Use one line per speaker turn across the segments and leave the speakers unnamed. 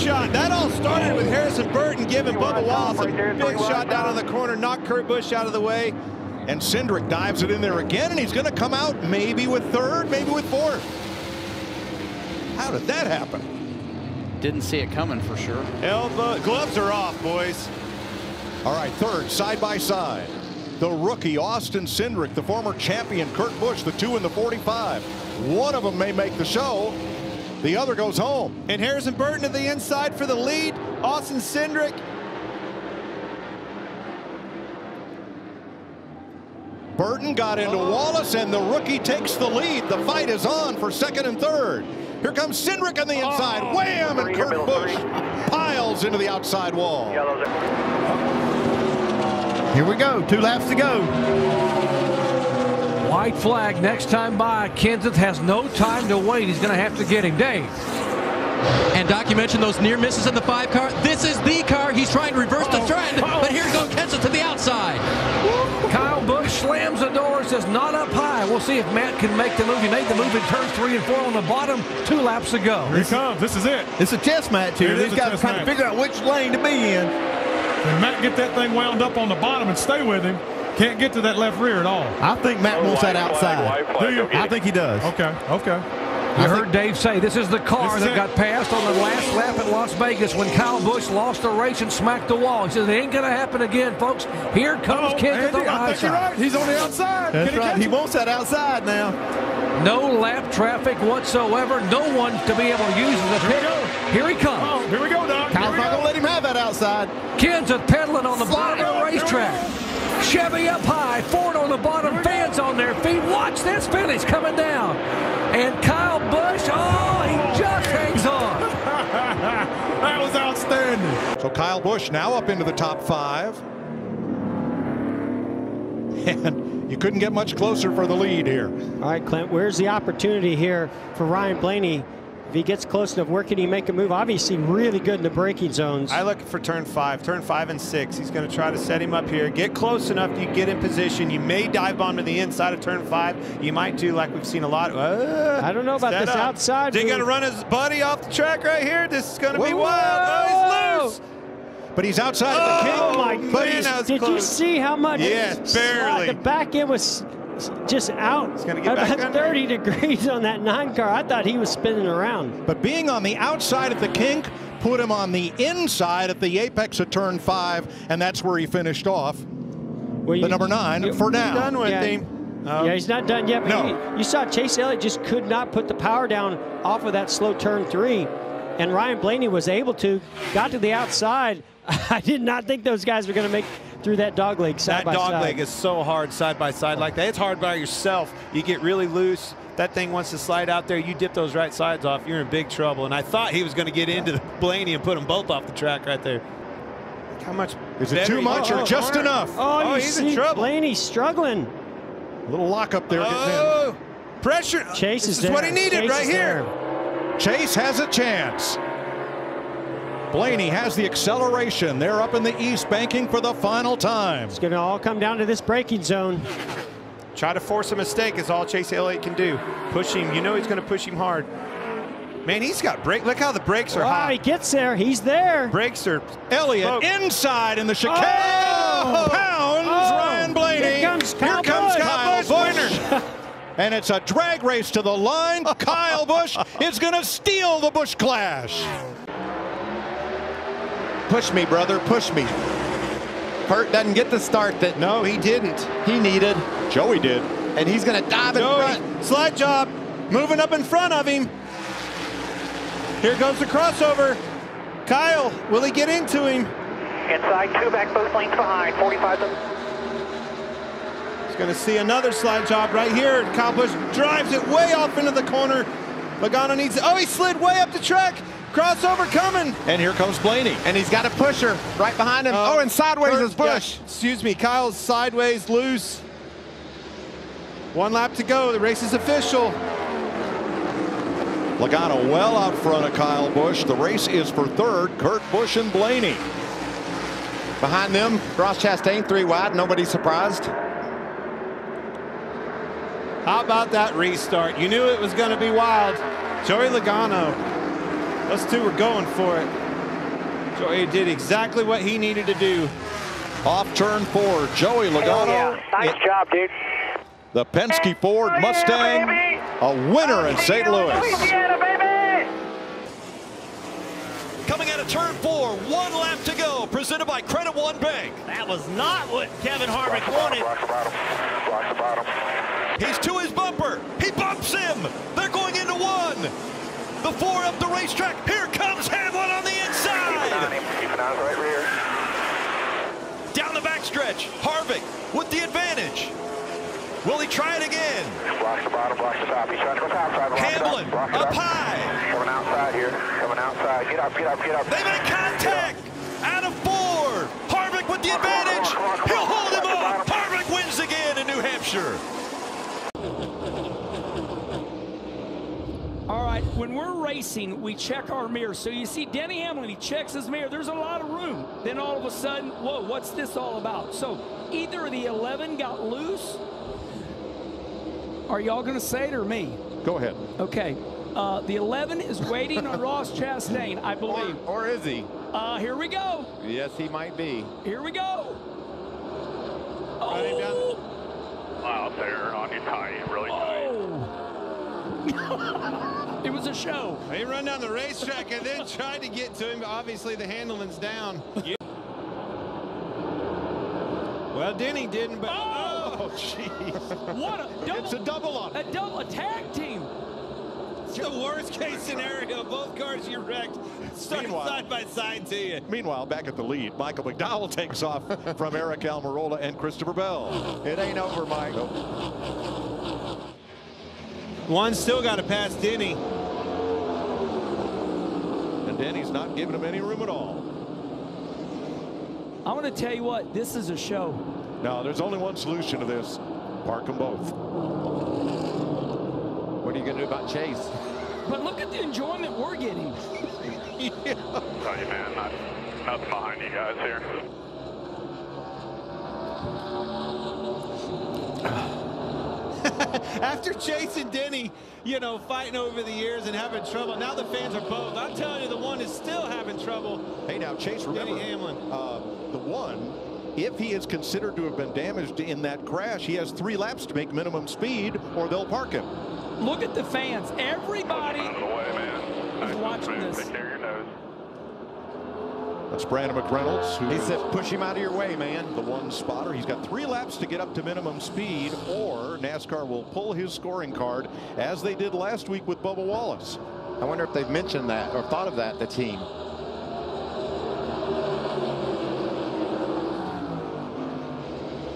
shot. That all started with Harrison Burton giving Bubba Wallace a big shot down in the corner, knocked Kurt Busch out of the way.
And Cindric dives it in there again, and he's going to come out maybe with third, maybe with fourth. How did that happen?
Didn't see it coming for sure.
Elbow, gloves are off, boys.
All right, third, side by side. The rookie, Austin Cindric, the former champion, Kurt Busch, the 2 in the 45. One of them may make the show. The other goes home.
And Harrison Burton to the inside for the lead. Austin Cindric.
Burton got into Wallace, and the rookie takes the lead. The fight is on for second and third. Here comes Cindric on the inside. Wham! And Kurt Busch piles into the outside wall.
Here we go. 2 laps to go.
White flag next time by. Kenseth has no time to wait. He's going to have to get him. Dave.
And Doc, you mentioned those near misses in the 5 car. This is the car. He's trying to reverse the trend. But here goes Kenseth to the outside.
Kyle Busch slams the door, says not up high. We'll see if Matt can make the move. He made the move in turns 3 and 4 on the bottom. 2 laps to go.
Here he comes. This is it.
It's a chess match here. These guys are trying to figure out which lane to be in.
Can Matt get that thing wound up on the bottom and stay with him? Can't get to that left rear at all.
I think Matt wants that outside.
Do you?
I think he does.
Okay.
You heard Dave say this is the car that got passed on the last lap at Las Vegas when Kyle Busch lost the race and smacked the wall. He says it ain't going to happen again, folks. Here comes Kenseth on the
I think you're right. He's on the outside.
That's right. He wants that outside now.
No lap traffic whatsoever. No one to be able to use as a pit. Here he comes.
Oh, here we go, Doc.
Kyle's not going to let him have that outside.
Kenseth pedaling on the bottom of the racetrack. Chevy up high, Ford on the bottom, fans on their feet. Watch this finish coming down. And Kyle Busch, he just hangs on.
That was outstanding.
So Kyle Busch now up into the top 5. And you couldn't get much closer for the lead here.
All right, Clint, where's the opportunity here for Ryan Blaney? If he gets close enough, where can he make a move? Obviously, really good in the braking zones.
I look for turn 5 and 6. He's going to try to set him up here. Get close enough, you get in position. You may dive bomb to the inside of turn 5. You might do like we've seen a lot.
I don't know about this outside.
Is he going to run his buddy off the track right here? This is going to be wild. Oh, he's loose.
But he's outside of the king.
Oh, my goodness. Did you see how much?
Yes, barely.
The back end was just out.
He's going to get back
about 30 degrees on that 9 car. I thought he was spinning around.
But being on the outside of the kink put him on the inside at the apex of turn 5, and that's where he finished off. Well, the number 9 for now.
Done with him.
Yeah, he's not done yet. But you saw Chase Elliott just could not put the power down off of that slow turn 3. And Ryan Blaney was able to, got to the outside. I did not think those guys were going to make through that dog leg side by side.
That dog leg is so hard side by side like that. It's hard by yourself. You get really loose. That thing wants to slide out there. You dip those right sides off, you're in big trouble. And I thought he was going to get into Blaney and put them both off the track right there. Look how much
is it too much or just enough?
Oh,
he's in trouble.
Blaney's struggling.
A little lock up there.
Oh, pressure.
Chase is
this is what he needed right here.
Chase has a chance. Blaney has the acceleration. They're up in the east, banking for the final time.
It's going to all come down to this braking zone.
Try to force a mistake is all Chase Elliott can do. Push him. You know he's going to push him hard. Man, he's got brake. Look how the brakes are hot.
He gets there. He's there.
Brakes are
Elliott inside in the chicane. Pounds Ryan Blaney.
Here comes Kyle
Busch. And it's a drag race to the line. Kyle Busch is going to steal the Busch Clash.
Push me, brother. Push me. Kurt doesn't get the start that
he didn't.
He needed.
Joey did.
And he's going to dive in front.
Slide job. Moving up in front of him. Here goes the crossover. Kyle, will he get into him?
Inside, 2 back, both lanes behind, 45.
He's going to see another slide job right here. Kyle Busch drives it way off into the corner. Logano needs it. Oh, he slid way up the track. Crossover coming.
And here comes Blaney.
And he's got a pusher right behind him. And sideways is Busch.
Yeah, excuse me, Kyle's sideways loose. 1 lap to go. The race is official.
Logano well out front of Kyle Busch. The race is for third. Kurt Busch and Blaney.
Behind them, Ross Chastain 3 wide. Nobody surprised.
How about that restart? You knew it was going to be wild. Joey Logano. Those two were going for it. Joey did exactly what he needed to do.
Off turn 4, Joey Logano.
Yeah. Nice job, dude.
The Penske Ford Mustang, a winner in St. Louis.
Louisiana, baby!
Coming out of turn 4, 1 lap to go, presented by Credit One Bank.
That was not what Kevin Harvick wanted.
He's to his bumper. He bumps him. They're going into 1. The 4 up the racetrack. Here comes Hamlin on the inside.
Keep an eye on right rear.
Down the backstretch, Harvick with the advantage. Will he try it again?
Blocks the bottom, blocks the top. He's trying to go outside.
Hamlin up high.
Coming outside here. Coming outside. Get up, get up, get up.
They make contact. Out of 4. Harvick with the advantage. He'll hold him off. Harvick wins again in New Hampshire.
All right, when we're racing, we check our mirror. So you see Denny Hamlin, he checks his mirror. There's a lot of room. Then all of a sudden, whoa, what's this all about? So either the 11 got loose. Are y'all going to say it or me?
Go ahead.
Okay. The 11 is waiting on Ross Chastain, I believe.
Or is he?
Here we go.
Yes, he might be.
Here we go.
Running down.
Out there on your tie, really tight.
It was a show.
He run down the racetrack and then tried to get to him. Obviously, the handling's down. Well, Denny didn't, but
oh,
jeez.
What a double!
It's a double on.
A double tag team.
it's the worst case scenario. Both cars you wrecked started side by side to you.
Meanwhile, back at the lead, Michael McDowell takes off from Eric Almirola and Christopher Bell.
It ain't over, Mike.
Nope.
One still got to pass Denny.
And Denny's not giving him any room at all.
I'm going to tell you what, this is a show.
Now, there's only one solution to this. Park them both.
What are you going to do about Chase?
But look at the enjoyment we're getting.
Yeah. Tell you, man, nothing behind you guys here.
After Chase and Denny, you know, fighting over the years and having trouble, now the fans are both. I'm telling you, the one is still having trouble.
Hey, now, Chase, remember,
Denny Hamlin.
The one, if he is considered to have been damaged in that crash, he has 3 laps to make minimum speed, or they'll park him.
Look at the fans. Everybody is watching this.
Take care of your nose.
That's Brandon McReynolds.
He said, push him out of your way, man.
The one spotter. He's got 3 laps to get up to minimum speed, or NASCAR will pull his scoring card, as they did last week with Bubba Wallace.
I wonder if they've mentioned that or thought of that, the team.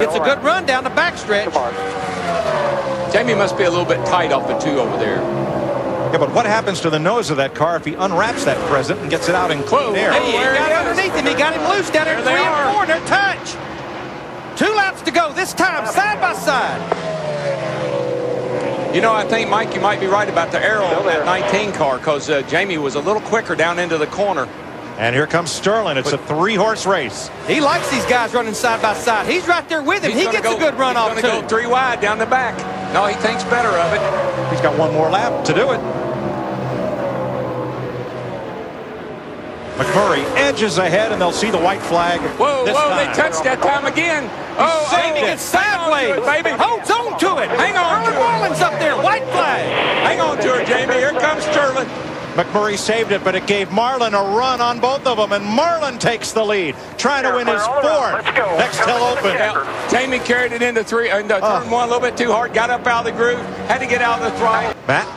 It's a good run down the backstretch.
Jamie must be a little bit tight off the 2 over there.
Yeah, but what happens to the nose of that car if he unwraps that present and gets it out in clean air?
Hey, he got underneath him. He got him loose down there in 3 and 4. They're touch. 2 laps to go. This time, side by side.
You know, I think, Mike, you might be right about the arrow on that 19 car, because Jamie was a little quicker down into the corner.
And here comes Sterling. It's a 3-horse race.
He likes these guys running side by side. He's right there with him. He gets a good run off, too.
He's going to go 3 wide down the back. No, he thinks better of it.
He's got 1 more lap to do it. McMurray edges ahead, and they'll see the white flag.
Whoa,
this
whoa,
time.
they touched that time again. Oh,
Jamie gets sideways.
Baby.
Holds on to it.
Hang on to it.
Marlin's up there. White flag.
Hang on to her, Jamie. Here comes Sterling.
McMurray saved it, but it gave Marlin a run on both of them, and Marlin takes the lead, trying to win his 4th. Next hill open.
Yeah, Jamie carried it into turn 1 a little bit too hard, got up out of the groove, had to get out of the throttle.
Matt?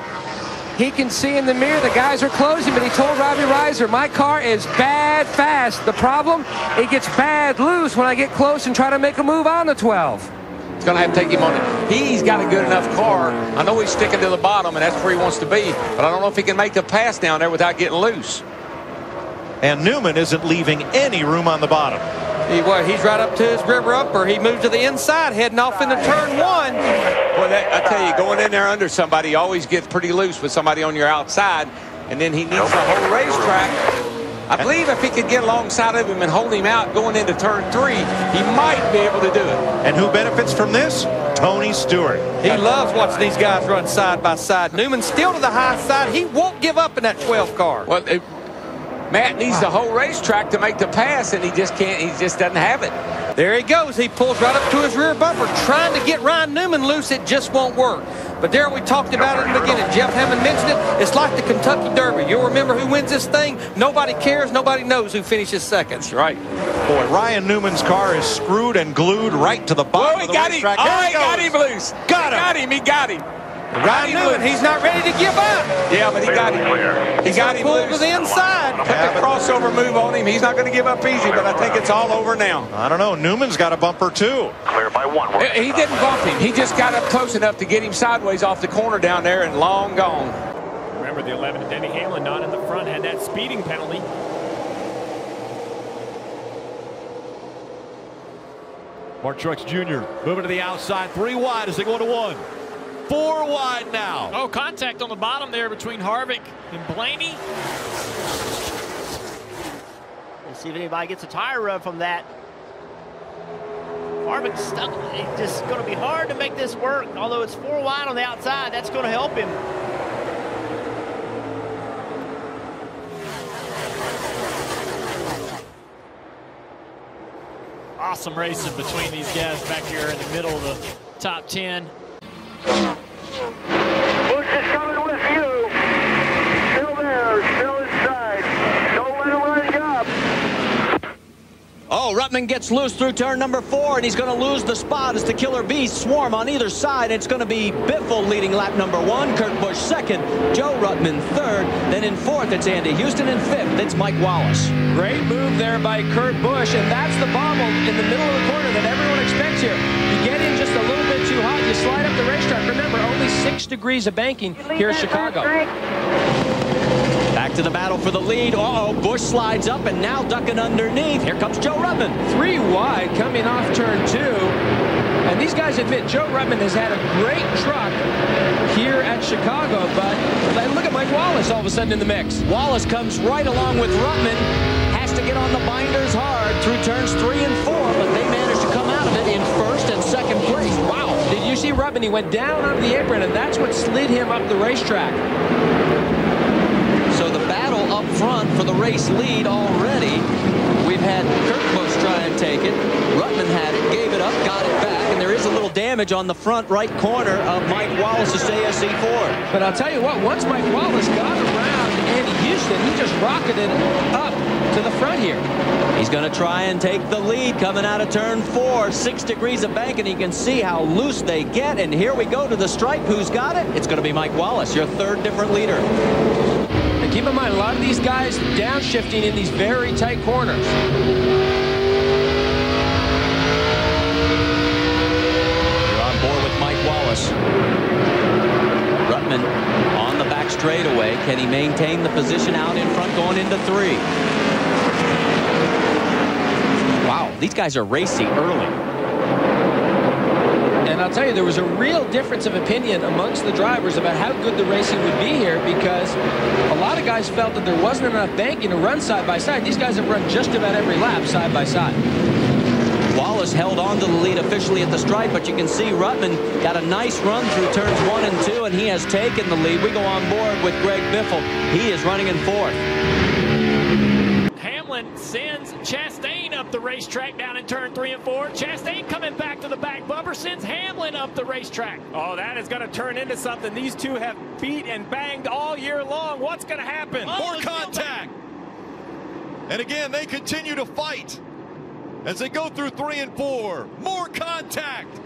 He can see in the mirror the guys are closing, but he told Robbie Reiser, my car is bad fast. The problem, it gets bad loose when I get close and try to make a move on the 12.
It's going to have to take him on it. He's got a good enough car. I know he's sticking to the bottom, and that's where he wants to be, but I don't know if he can make the pass down there without getting loose.
And Newman isn't leaving any room on the bottom.
He's right up to his river upper. He moved to the inside, heading off into turn 1.
Boy, I tell you, going in there under somebody, you always get pretty loose with somebody on your outside, and then he needs the whole racetrack. I believe if he could get alongside of him and hold him out going into turn 3, he might be able to do it.
And who benefits from this? Tony Stewart.
He loves watching these guys run side by side. Newman still to the high side. He won't give up in that 12 car.
Well, Matt needs the whole racetrack to make the pass, and he just can't. He just doesn't have it.
There he goes. He pulls right up to his rear bumper, trying to get Ryan Newman loose. It just won't work. But there, we talked about it in the beginning. Jeff Hammond mentioned it. It's like the Kentucky Derby. You'll remember who wins this thing. Nobody cares. Nobody knows who finishes second.
That's right.
Boy, Ryan Newman's car is screwed and glued right to the bottom of the racetrack.
Oh, he got him loose. He got him.
Ryan Newman, he's not ready to give up.
Yeah, but he got him. He got him
pulled
loose.
to the inside.
Put the crossover move on him. He's not going to give up easy, but I think it's all over now.
I don't know. Newman's got a bumper, too.
Clear by 1.
He didn't bump him. He just got up close enough to get him sideways off the corner down there and long gone.
Remember, the 11, Denny Hamlin not in the front, had that speeding penalty.
Mark Truex Jr. moving to the outside, 3 wide as they go to 1. 4 wide now.
Oh, contact on the bottom there between Harvick and Blaney.
Let's see if anybody gets a tire rub from that. Harvick's stuck. It's just going to be hard to make this work. Although it's 4 wide on the outside, that's going to help him.
Awesome racing between these guys back here in the middle of the top 10.
Bush is coming with you. Still there, still inside. Don't let him run you up.
Oh, Ruttman gets loose through turn number 4, and he's going to lose the spot as the Killer Bees swarm on either side. It's going to be Biffle leading lap number 1, Kurt Busch second, Joe Ruttman third. Then in 4th, it's Andy Houston. In 5th, it's Mike Wallace.
Great move there by Kurt Busch, and that's the bobble in the middle of the corner that everyone expects here. You get in just a little bit too hot, you slide up the racetrack. Remember, only 6 degrees of banking here in Chicago.
Back to the battle for the lead. Uh-oh, Busch slides up and now ducking underneath. Here comes Joe Ruttman.
3 wide coming off turn 2. And these guys admit Joe Ruttman has had a great truck here at Chicago, but look at Mike Wallace all of a sudden in the mix.
Wallace comes right along with Ruttman. Has to get on the binders hard through turns 3 and 4, but they managed to come out of it in 1st and 2nd place. Wow.
Did you see Ruttman? He went down onto the apron, and that's what slid him up the racetrack.
So the battle up front for the race lead already. We've had Kurt Busch try and take it. Ruttman had it, gave it up, got it back, and there is a little damage on the front right corner of Mike Wallace's ASC Ford.
But I'll tell you what, once Mike Wallace got around Andy Houston, he just rocketed up to the front here.
He's going to try and take the lead coming out of turn 4. 6 degrees of bank, and you can see how loose they get. And here we go to the stripe. Who's got it? It's going to be Mike Wallace, your 3rd different leader.
And keep in mind, a lot of these guys downshifting in these very tight corners.
You're on board with Mike Wallace. Ruttman on the back straightaway. Can he maintain the position out in front going into 3? Wow, these guys are racy early.
And I'll tell you, there was a real difference of opinion amongst the drivers about how good the racing would be here, because a lot of guys felt that there wasn't enough banking to run side by side. These guys have run just about every lap side by side.
Wallace held on to the lead officially at the stripe, but you can see Ruttman got a nice run through turns 1 and 2, and he has taken the lead. We go on board with Greg Biffle. He is running in 4th.
Hamlin sends Chastain up the racetrack down in turn 3 and 4. Chastain coming back to the back bumper, sends Hamlin up the racetrack. Oh, that is going to turn into something. These two have beat and banged all year long. What's going to happen?
More contact. And again, they continue to fight as they go through 3 and 4. More contact.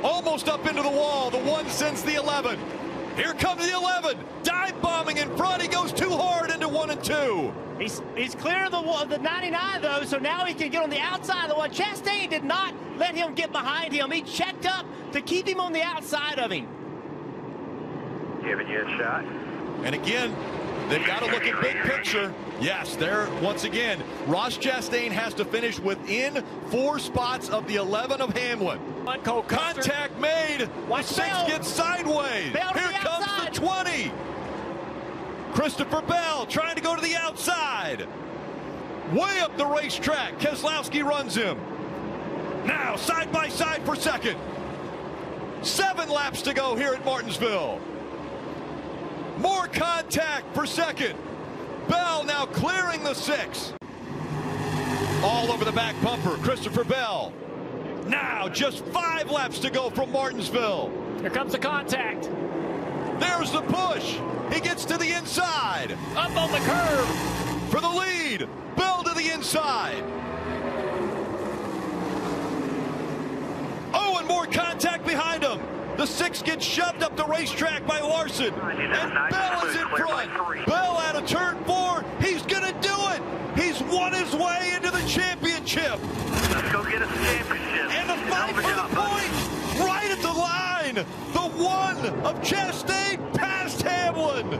Almost up into the wall. The 1 sends the 11. Here comes the 11. Dive bombing in front. He goes too hard into 1 and 2.
He's clear of the 99, though, so now he can get on the outside of the 1. Chastain did not let him get behind him. He checked up to keep him on the outside of him.
Giving you a shot.
And again, they've got to look at big picture. Yes, there once again, Ross Chastain has to finish within 4 spots of the 11 of Hamlin. Contact made. The 6 gets sideways. Here comes the 20. Christopher Bell trying to go to the outside. Way up the racetrack. Keselowski runs him. Now side by side for second. 7 laps to go here at Martinsville. More contact for second. Bell now clearing the 6. All over the back bumper, Christopher Bell. Now just 5 laps to go from Martinsville.
Here comes the contact.
There's the push. He gets to the inside.
Up on the curve.
For the lead. Bell to the inside. Oh, and more contact behind him. The 6 gets shoved up the racetrack by Larson. And Bell is in front. Bell out of turn 4. He's going to do it. He's won his way into the championship.
Let's go get us a championship.
And the fight for the point right at the line. The 1 of Chastain past Hamlin.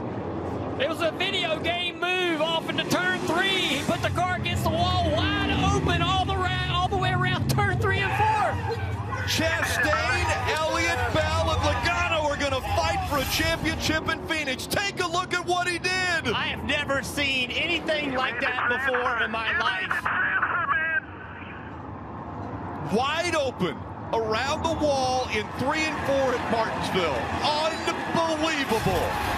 It was a video game move off into turn 3. He put the car against the wall wide open all the way around turn 3 and 4.
Chastain, Elliott, Bell, and Logano are going to fight for a championship in Phoenix. Take a look at what he did.
I have never seen anything like that before in my life.
Wide open around the wall in 3 and 4 at Martinsville. Unbelievable.